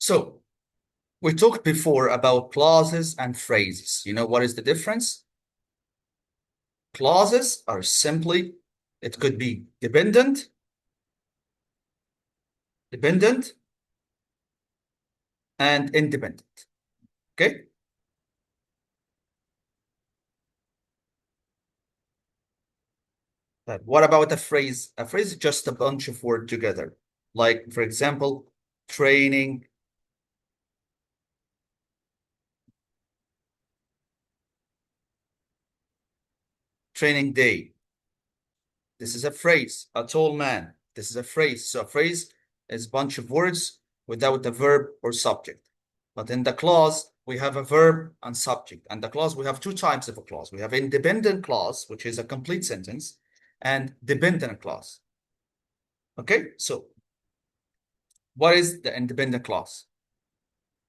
So we talked before about clauses and phrases. You know what is the difference? Clauses are simply, it could be dependent, and independent. Okay? But what about a phrase? A phrase is just a bunch of words together. Like, for example, training, training day. This is a phrase. A tall man. This is a phrase. So a phrase is a bunch of words without a verb or subject. But in the clause, we have a verb and subject. And the clause, we have two types of a clause. We have independent clause, which is a complete sentence, and dependent clause. Okay, so what is the independent clause?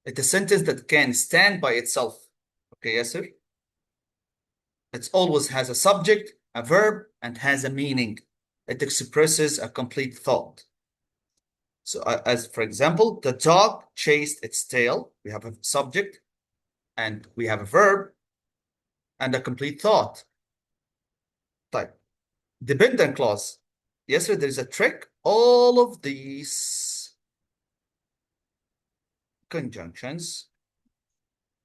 It's a sentence that can stand by itself. Okay, yes, sir? It always has a subject, a verb, and has a meaning. It expresses a complete thought. So as for example, the dog chased its tail. We have a subject and we have a verb and a complete thought. Type. Dependent clause. Yes, sir, there's a trick. All of these conjunctions,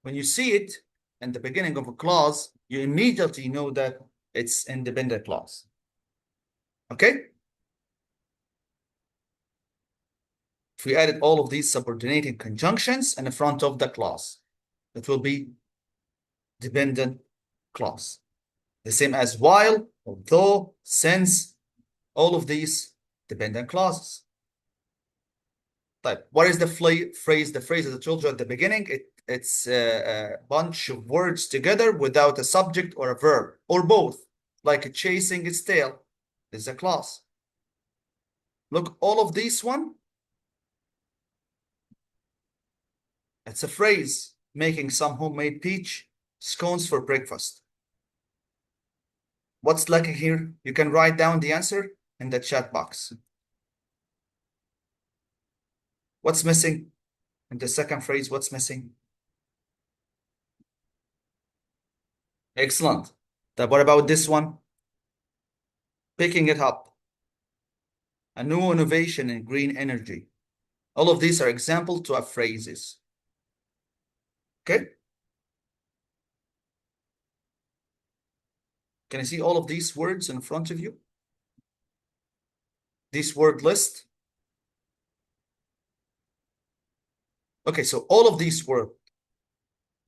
when you see it in the beginning of a clause, you immediately know that it's independent clause. Okay? If we added all of these subordinating conjunctions in the front of the clause, it will be dependent clause. The same as while, although, since, all of these dependent clauses. Type. What is the phrase? The phrase that I told you at the beginning, it's a bunch of words together without a subject or a verb, or both, like chasing its tail. This is a clause. Look, all of these one, it's a phrase, making some homemade peach scones for breakfast. What's lacking here? You can write down the answer in the chat box. What's missing? In the second phrase, what's missing? Excellent. What about this one? Picking it up. A new innovation in green energy. All of these are examples to phrases. Okay? Can you see all of these words in front of you? This word list. Okay, so all of these word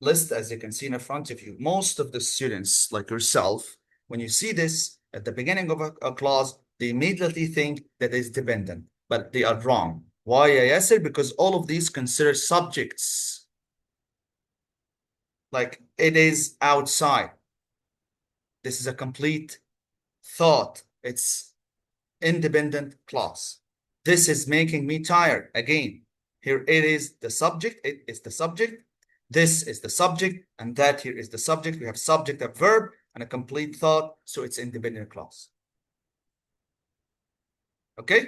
list, as you can see in front of you, most of the students, like yourself, when you see this at the beginning of a clause, they immediately think that it's dependent, but they are wrong. Why, Yasser? Because all of these consider subjects. Like it is outside. This is a complete thought. It's independent clause. This is making me tired. Again, here it is the subject. It is the subject. This is the subject, and that here is the subject. We have subject, a verb, and a complete thought, so it's independent clause. Okay?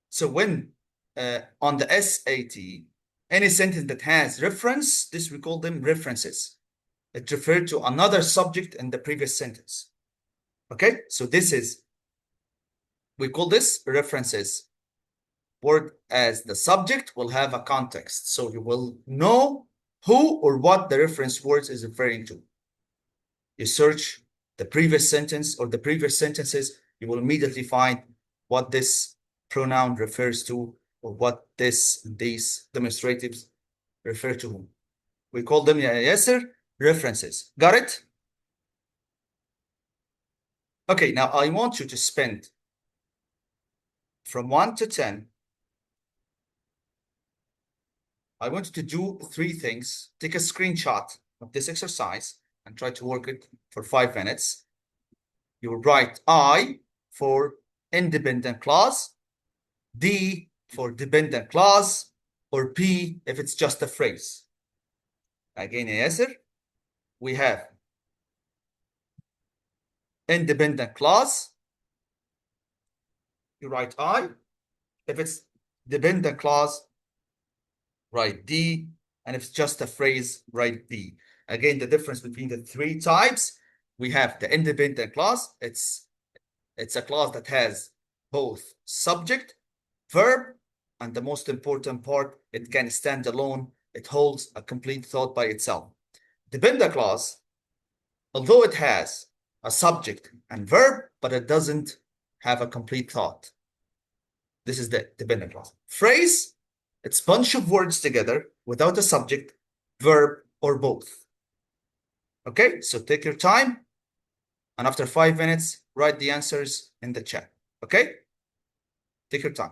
So when on the SAT, any sentence that has reference, this we call them references. It referred to another subject in the previous sentence. Okay? So this is, we call this references. Word as the subject will have a context. So you will know who or what the reference words is referring to. You search the previous sentence or the previous sentences, you will immediately find what this pronoun refers to or what these demonstratives refer to whom. We call them, yes, sir, references. Got it? Okay, now I want you to spend from 1 to 10. I want you to do 3 things. Take a screenshot of this exercise and try to work it for 5 minutes. You will write I for independent clause, D for dependent clause, or P if it's just a phrase. Again, Yasser, we have independent clause. You write I. If it's dependent clause, write D. And if it's just a phrase, write D. Again, the difference between the three types, we have the independent clause. It's a clause that has both subject, verb, and the most important part, it can stand alone. It holds a complete thought by itself. Dependent clause, although it has a subject and verb, but it doesn't have a complete thought. This is the dependent clause. Phrase, it's a bunch of words together without a subject, verb, or both. Okay, so take your time, and after 5 minutes, write the answers in the chat. Okay? Take your time.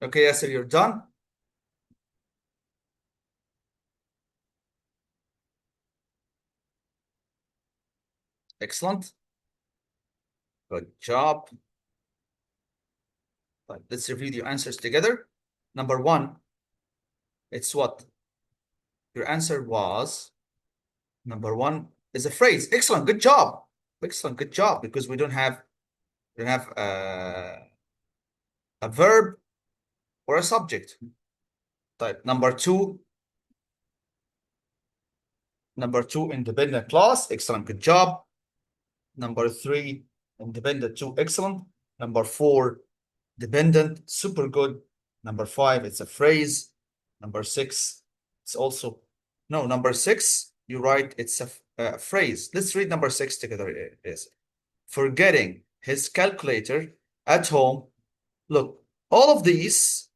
Okay, Yasser, you're done? Excellent. Good job. But let's review the answers together. Number one, it's what? Your answer was number one is a phrase. Excellent. Good job. Excellent. Good job. Because we don't have a verb or a subject. Type number two, independent clause. Excellent. Good job. Number three, independent two. Excellent. Number four, dependent. Super good. Number five, it's a phrase. Number six, it's also no. Number six, you're right. It's a phrase. Let's read number six together. It is forgetting his calculator at home. Look, all of these